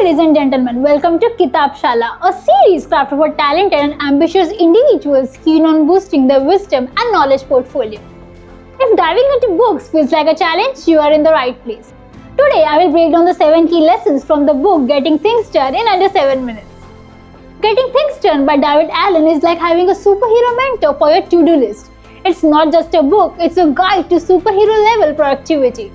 ladies and gentlemen, welcome to Kitab Shala, a series crafted for talented and ambitious individuals keen on boosting their wisdom and knowledge portfolio. If diving into books feels like a challenge, you are in the right place. Today, I will break down the 7 key lessons from the book Getting Things Done in Under 7 Minutes. Getting Things Done by David Allen is like having a superhero mentor for your to-do list. It's not just a book, it's a guide to superhero level productivity.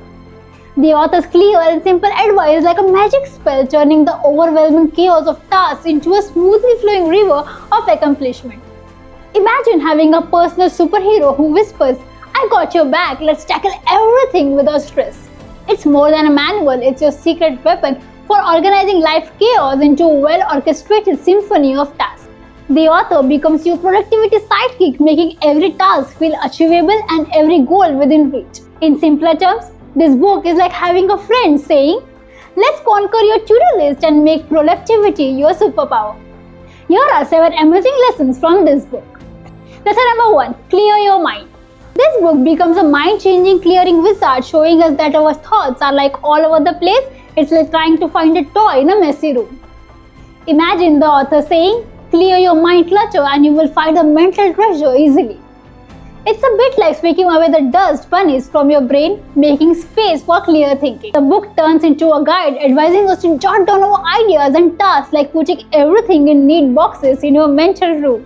The author's clear and simple advice is like a magic spell, turning the overwhelming chaos of tasks into a smoothly flowing river of accomplishment. Imagine having a personal superhero who whispers, "I got your back, let's tackle everything without stress." It's more than a manual, it's your secret weapon for organizing life chaos into a well-orchestrated symphony of tasks. The author becomes your productivity sidekick, making every task feel achievable and every goal within reach. In simpler terms, this book is like having a friend saying, "Let's conquer your to-do list and make productivity your superpower." Here are 7 amazing lessons from this book. Lesson number 1. Clear your mind. This book becomes a mind-changing clearing wizard, showing us that our thoughts are like all over the place. It's like trying to find a toy in a messy room. Imagine the author saying, "Clear your mind clutter and you will find a mental treasure easily." It's a bit like sweeping away the dust bunnies from your brain, making space for clear thinking. The book turns into a guide advising us to jot down our ideas and tasks, like putting everything in neat boxes in your mental room.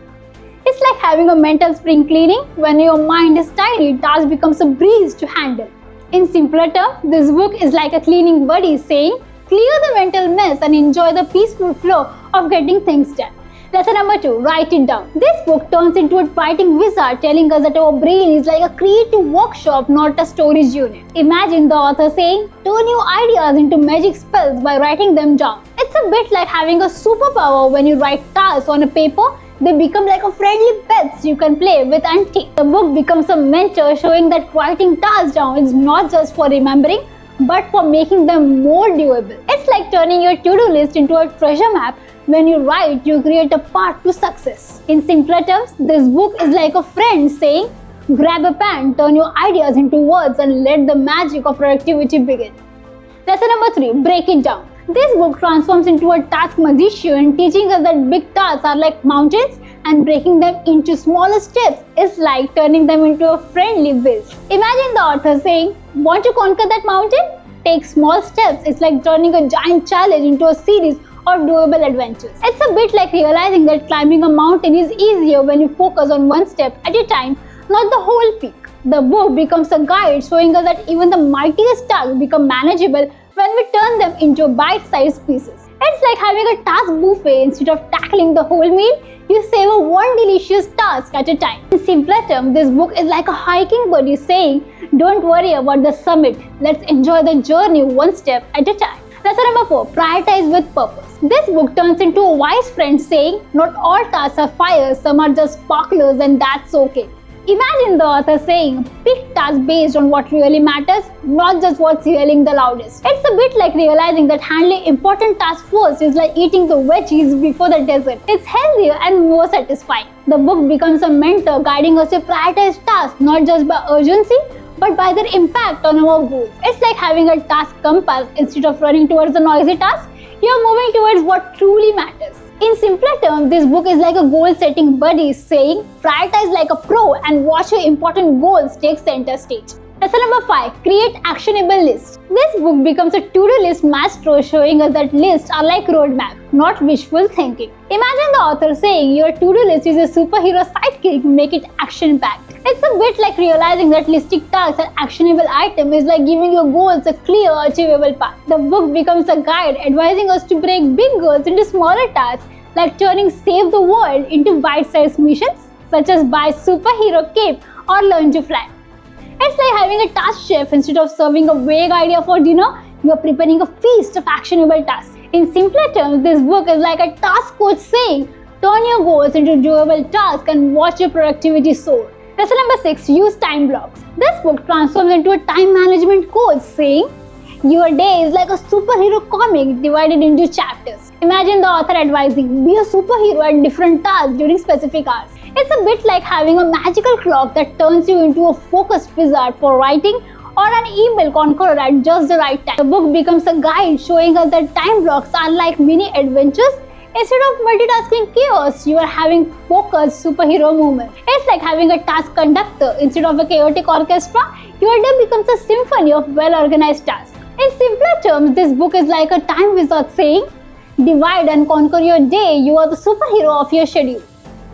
It's like having a mental spring cleaning. When your mind is tidy, task becomes a breeze to handle. In simpler terms, this book is like a cleaning buddy saying, "Clear the mental mess and enjoy the peaceful flow of getting things done." Lesson number 2. Write it down. This book turns into a writing wizard, telling us that our brain is like a creative workshop, not a storage unit. Imagine the author saying, "Turn your ideas into magic spells by writing them down." It's a bit like having a superpower. When you write tasks on a paper, they become like a friendly pets you can play with and teach. The book becomes a mentor, showing that writing tasks down is not just for remembering, but for making them more doable. It's like turning your to-do list into a treasure map. When you write, you create a path to success. In simpler terms, this book is like a friend saying, "Grab a pen, turn your ideas into words and let the magic of productivity begin." Lesson number 3. Break it down. This book transforms into a task magician, teaching us that big tasks are like mountains and breaking them into smaller steps is like turning them into a friendly whiz. Imagine the author saying, "Want to conquer that mountain? Take small steps." It's like turning a giant challenge into a series of doable adventures. It's a bit like realizing that climbing a mountain is easier when you focus on one step at a time, not the whole peak. The book becomes a guide, showing us that even the mightiest tasks become manageable when we turn them into bite-sized pieces. It's like having a task buffet. Instead of tackling the whole meal, you savor one delicious task at a time. In simpler terms, this book is like a hiking buddy saying, "Don't worry about the summit. Let's enjoy the journey one step at a time." Lesson number 4. Prioritize with purpose. This book turns into a wise friend saying, "Not all tasks are fires, some are just sparklers, and that's okay." Imagine the author saying, "Pick tasks based on what really matters, not just what's yelling the loudest." It's a bit like realizing that handling important tasks first is like eating the veggies before the dessert. It's healthier and more satisfying. The book becomes a mentor, guiding us to prioritize tasks not just by urgency, but by their impact on our goals. It's like having a task compass. Instead of running towards a noisy task, you're moving towards what truly matters. In simpler terms, this book is like a goal-setting buddy saying, "Prioritize like a pro and watch your important goals take center stage." Lesson number 5. Create actionable lists. This book becomes a to-do list maestro, showing us that lists are like roadmaps, not wishful thinking. Imagine the author saying, "Your to-do list is a superhero sidekick, make it action-packed." It's a bit like realizing that listing tasks and actionable items is like giving your goals a clear, achievable path. The book becomes a guide advising us to break big goals into smaller tasks, like turning Save the World into bite-sized missions, such as buy superhero cape or learn to fly. It's like having a task chef. Instead of serving a vague idea for dinner, you are preparing a feast of actionable tasks. In simpler terms, this book is like a task coach saying, "Turn your goals into doable tasks and watch your productivity soar." Lesson number 6. Use time blocks. This book transforms into a time management coach saying, "Your day is like a superhero comic divided into chapters." Imagine the author advising, "Be a superhero at different tasks during specific hours." It's a bit like having a magical clock that turns you into a focused wizard for writing or an evil conqueror at just the right time. The book becomes a guide showing us that time blocks are like mini adventures. Instead of multitasking chaos, you are having focused superhero moments. It's like having a task conductor instead of a chaotic orchestra. Your day becomes a symphony of well-organized tasks. In simpler terms, this book is like a time wizard saying, divide and conquer your day, you are the superhero of your schedule.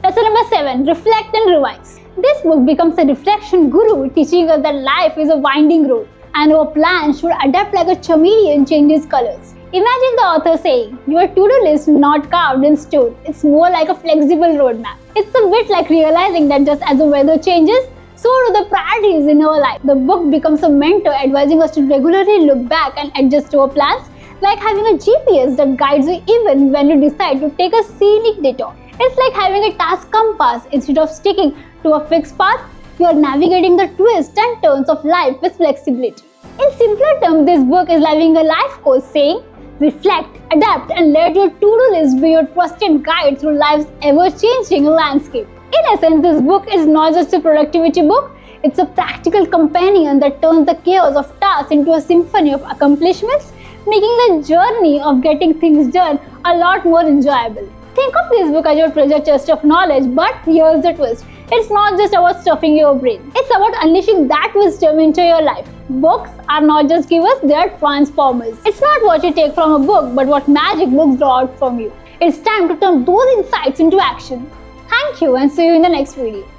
Lesson number 7, reflect and revise. This book becomes a reflection guru, teaching us that life is a winding road and our plans should adapt like a chameleon changes colors. Imagine the author saying, your to-do list is not carved in stone, it's more like a flexible roadmap. It's a bit like realizing that just as the weather changes, so do the priorities in our life. The book becomes a mentor advising us to regularly look back and adjust our plans, like having a GPS that guides you even when you decide to take a scenic detour. It's like having a task compass. Instead of sticking to a fixed path, you are navigating the twists and turns of life with flexibility. In simpler terms, this book is living a life course saying, reflect, adapt, and let your to-do list be your trusted guide through life's ever-changing landscape. In essence, this book is not just a productivity book, it's a practical companion that turns the chaos of tasks into a symphony of accomplishments, making the journey of getting things done a lot more enjoyable. Think of this book as your treasure chest of knowledge, but here's the twist. It's not just about stuffing your brain. It's about unleashing that wisdom into your life. Books are not just givers, they are transformers. It's not what you take from a book, but what magic books draw out from you. It's time to turn those insights into action. Thank you and see you in the next video.